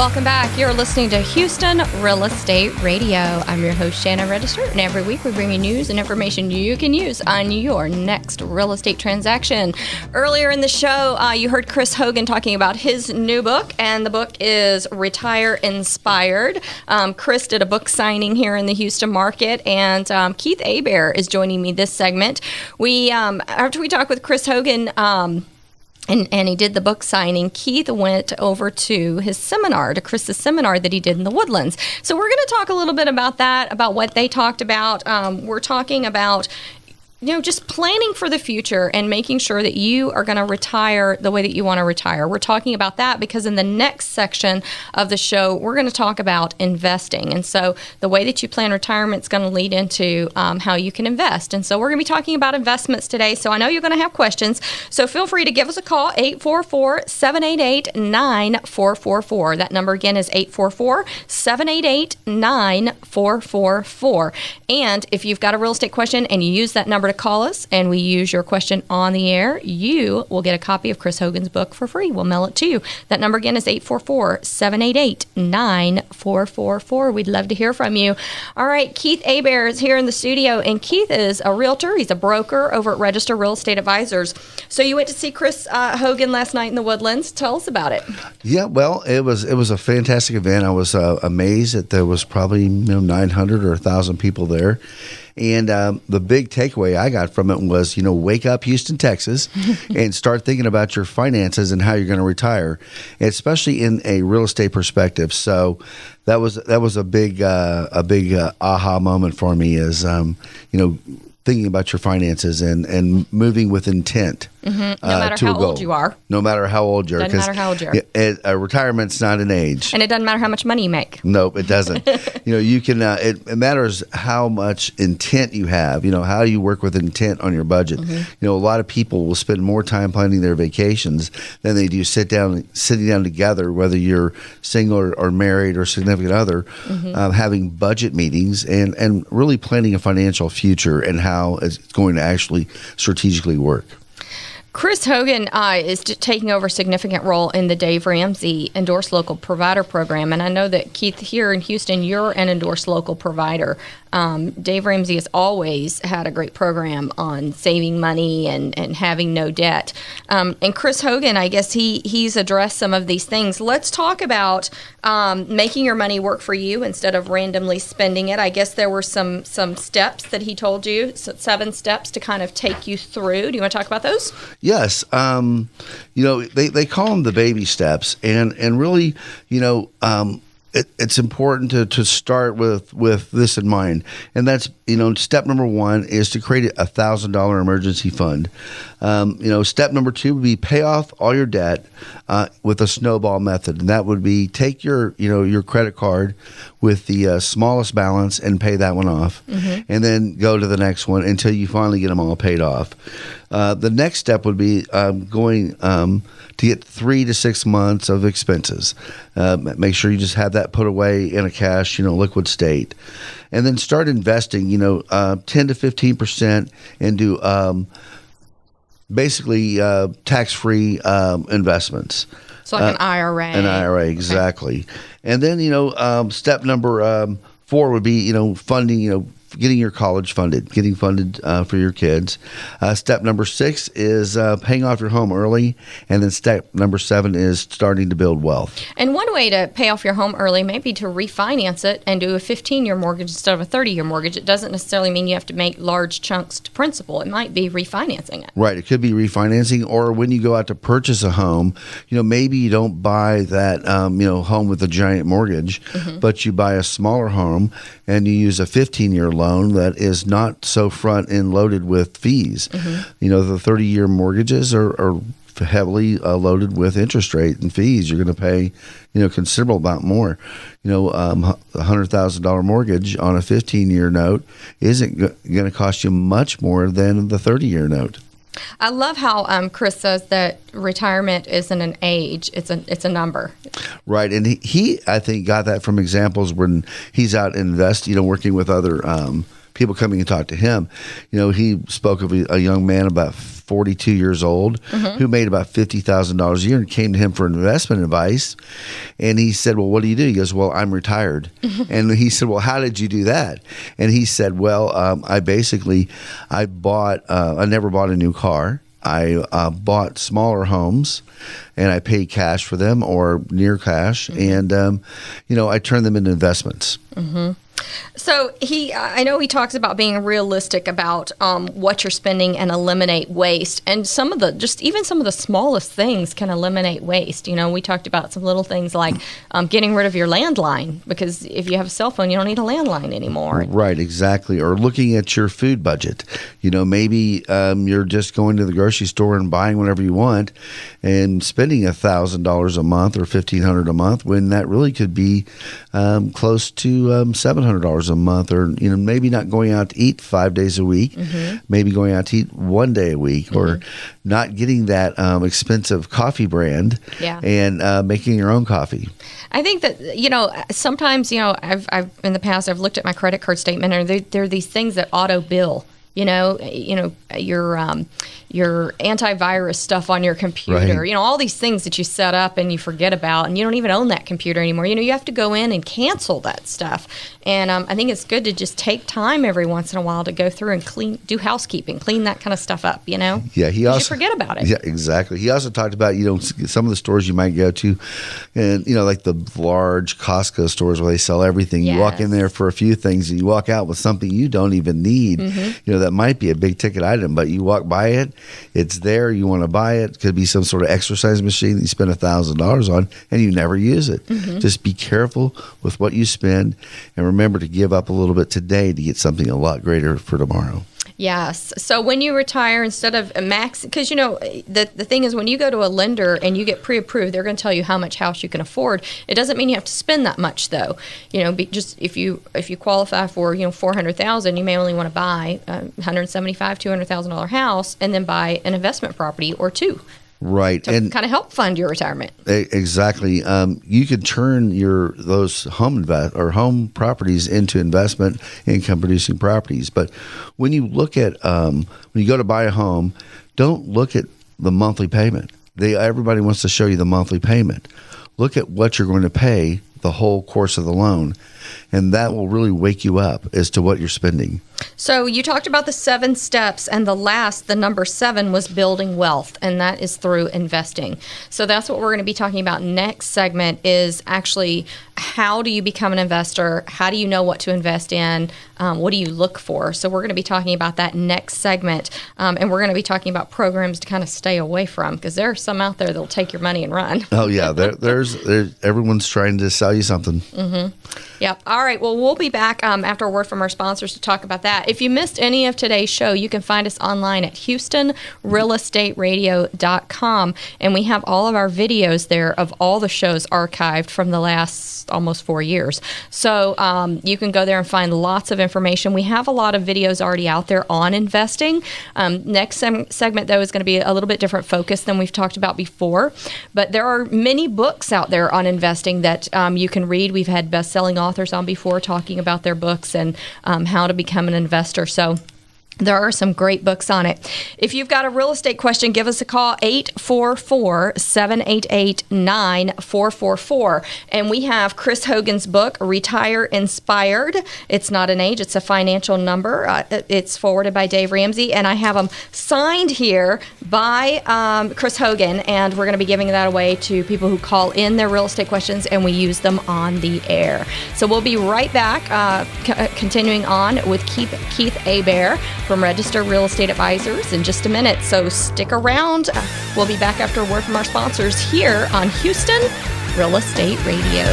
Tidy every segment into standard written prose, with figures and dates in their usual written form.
Welcome back. You're listening to Houston Real Estate Radio. I'm your host, Shannon Register, and every week we bring you news and information you can use on your next real estate transaction. Earlier in the show, you heard Chris Hogan talking about his new book, and the book is Retire Inspired. Chris did a book signing here in the Houston market, and Keith Hebert is joining me this segment. We after we talked with Chris Hogan, and he did the book signing, Keith went over to his seminar, to Chris's seminar that he did in the Woodlands. So we're going to talk a little bit about that, about what they talked about. We're talking about, just planning for the future and making sure that you are going to retire the way that you want to retire. We're talking about that because in the next section of the show, we're going to talk about investing. And so the way that you plan retirement is going to lead into how you can invest. And so we're going to be talking about investments today. So I know you're going to have questions. So feel free to give us a call, 844-788-9444. That number again is 844-788-9444. And if you've got a real estate question and you use that number to call us and we use your question on the air, you will get a copy of Chris Hogan's book for free. We'll mail it to you. That number again is 844-788-9444. We'd love to hear from you. All right, Keith Hebert is here in the studio, and Keith is a realtor. He's a broker over at Register Real Estate Advisors. So you went to see Chris Hogan last night in the Woodlands. Tell us about it. Yeah, well, it was a fantastic event. I was amazed that there was probably 900 or 1,000 people there. And the big takeaway I got from it was, wake up, Houston, Texas, and start thinking about your finances and how you're going to retire, especially in a real estate perspective. So that was a big aha moment for me, is thinking about your finances and moving with intent. Mm-hmm. No matter how old you are. No matter how old you are. Doesn't matter how old you are. Retirement's not an age. And it doesn't matter how much money you make. Nope, it doesn't. You can. It matters how much intent you have. How you work with intent on your budget. Mm-hmm. A lot of people will spend more time planning their vacations than they do sitting down together, whether you're single or married or significant other, having budget meetings and really planning a financial future and how it's going to actually strategically work. Chris Hogan is taking over a significant role in the Dave Ramsey Endorsed Local Provider Program. And I know that, Keith, here in Houston, you're an endorsed local provider. Dave Ramsey has always had a great program on saving money and having no debt. And Chris Hogan, I guess he's addressed some of these things. Let's talk about making your money work for you instead of randomly spending it. I guess there were some steps that he told you, 7 steps to kind of take you through. Do you want to talk about those? Yes. They call them the baby steps, and really, it's important to start with this in mind. And that's, step number 1 is to create a $1,000 emergency fund. Step number 2 would be pay off all your debt with a snowball method. And that would be take your credit card with the smallest balance and pay that one off. Mm-hmm. And then go to the next one until you finally get them all paid off. The next step would be going to get 3 to 6 months of expenses. Make sure you just have that put away in a cash, liquid state. And then start investing, 10 to 15% into basically tax-free investments. So like an IRA. An IRA, exactly. Okay. And then, step number 4 would be, funding, getting your college funded, getting funded for your kids. Step number 6 is paying off your home early. And then step number 7 is starting to build wealth. And one way to pay off your home early may be to refinance it and do a 15-year mortgage instead of a 30-year mortgage. It doesn't necessarily mean you have to make large chunks to principal. It might be refinancing it. Right. It could be refinancing, or when you go out to purchase a home, maybe you don't buy that, home with a giant mortgage, but you buy a smaller home and you use a 15-year loan that is not so front end loaded with fees. The 30-year mortgages are heavily loaded with interest rate and fees. You're going to pay, considerable amount more. A $100,000 mortgage on a 15-year note isn't going to cost you much more than the 30-year note. I love how Chris says that retirement isn't an age; it's a number. Right, and he I think got that from examples when he's out and working with other people coming and talk to him. He spoke of a young man about 42 years old who made about $50,000 a year and came to him for investment advice. And he said, well, what do you do? He goes, well, I'm retired. And he said, well, how did you do that? And he said, well, I never bought a new car. I bought smaller homes, and I paid cash for them or near cash, and I turned them into investments. So I know he talks about being realistic about what you're spending and eliminate waste. And even some of the smallest things can eliminate waste. We talked about some little things like getting rid of your landline, because if you have a cell phone, you don't need a landline anymore. Right, exactly. Or looking at your food budget. Maybe you're just going to the grocery store and buying whatever you want and spending $1,000 a month or $1,500 a month, when that really could be close to $700 a month, or maybe not going out to eat 5 days a week, maybe going out to eat 1 day a week, or not getting that expensive coffee brand, and making your own coffee. I think that sometimes I've in the past I've looked at my credit card statement, and there are these things that auto bill. Your antivirus stuff on your computer, right. All these things that you set up and you forget about, and you don't even own that computer anymore. You have to go in and cancel that stuff. And I think it's good to just take time every once in a while to go through and do housekeeping, clean that kind of stuff up, Yeah, you forget about it. Yeah, exactly. He also talked about, some of the stores you might go to, and, like the large Costco stores where they sell everything. Yes. You walk in there for a few things and you walk out with something you don't even need. That might be a big ticket item, but you walk by it, it's there, you want to buy it. Could be some sort of exercise machine that you spend $1,000 on and you never use it. Just be careful with what you spend, and remember to give up a little bit today to get something a lot greater for tomorrow. Yes. So when you retire, instead of a max, because the thing is, when you go to a lender and you get pre-approved, they're going to tell you how much house you can afford. It doesn't mean you have to spend that much, though. Just if you qualify for $400,000, you may only want to buy $175,000-$200,000 house, and then buy an investment property or two. Right, and kind of help fund your retirement. Exactly. You could turn those home properties into investment income producing properties. But when you look at when you go to buy a home, don't look at the monthly payment. Everybody wants to show you the monthly payment. Look at what you're going to pay the whole course of the loan, and that will really wake you up as to what you're spending. So you talked about the 7 steps, and the number 7 was building wealth, and that is through investing. So that's what we're going to be talking about next segment, is actually how do you become an investor? How do you know what to invest in? What do you look for? So we're going to be talking about that next segment, and we're going to be talking about programs to kind of stay away from, because there are some out there that'll take your money and run. Oh yeah, there's everyone's trying to sell you something. Yep. All right. Well, we'll be back after a word from our sponsors to talk about that. If you missed any of today's show, you can find us online at HoustonRealEstateRadio.com, and we have all of our videos there of all the shows archived from the last almost 4 years. So you can go there and find lots of information. We have a lot of videos already out there on investing. Next segment, though, is going to be a little bit different focus than we've talked about before. But there are many books out there on investing that you can read. We've had best-selling authors on before talking about their books and how to become an investor. So there are some great books on it. If you've got a real estate question, give us a call, 844-788-9444. And we have Chris Hogan's book, Retire Inspired. It's not an age, it's a financial number. It's forwarded by Dave Ramsey, and I have them signed here by Chris Hogan, and we're going to be giving that away to people who call in their real estate questions, and we use them on the air. So we'll be right back, continuing on with Keith Hebert from Register Real Estate Advisors in just a minute. So stick around. We'll be back after a word from our sponsors here on Houston Real Estate Radio.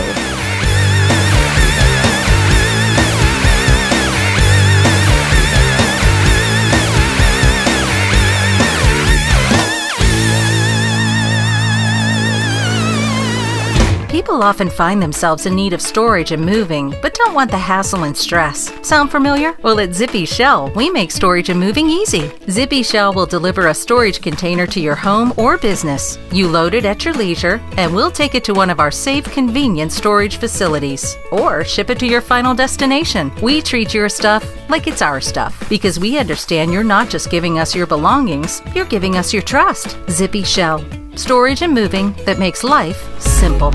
People People often find themselves in need of storage and moving, but don't want the hassle and stress. Sound familiar? Well, at Zippy Shell, we make storage and moving easy. Zippy Shell will deliver a storage container to your home or business. You load it at your leisure, and we'll take it to one of our safe, convenient storage facilities. Or ship it to your final destination. We treat your stuff like it's our stuff, because we understand you're not just giving us your belongings, you're giving us your trust. Zippy Shell. Storage and moving that makes life simple.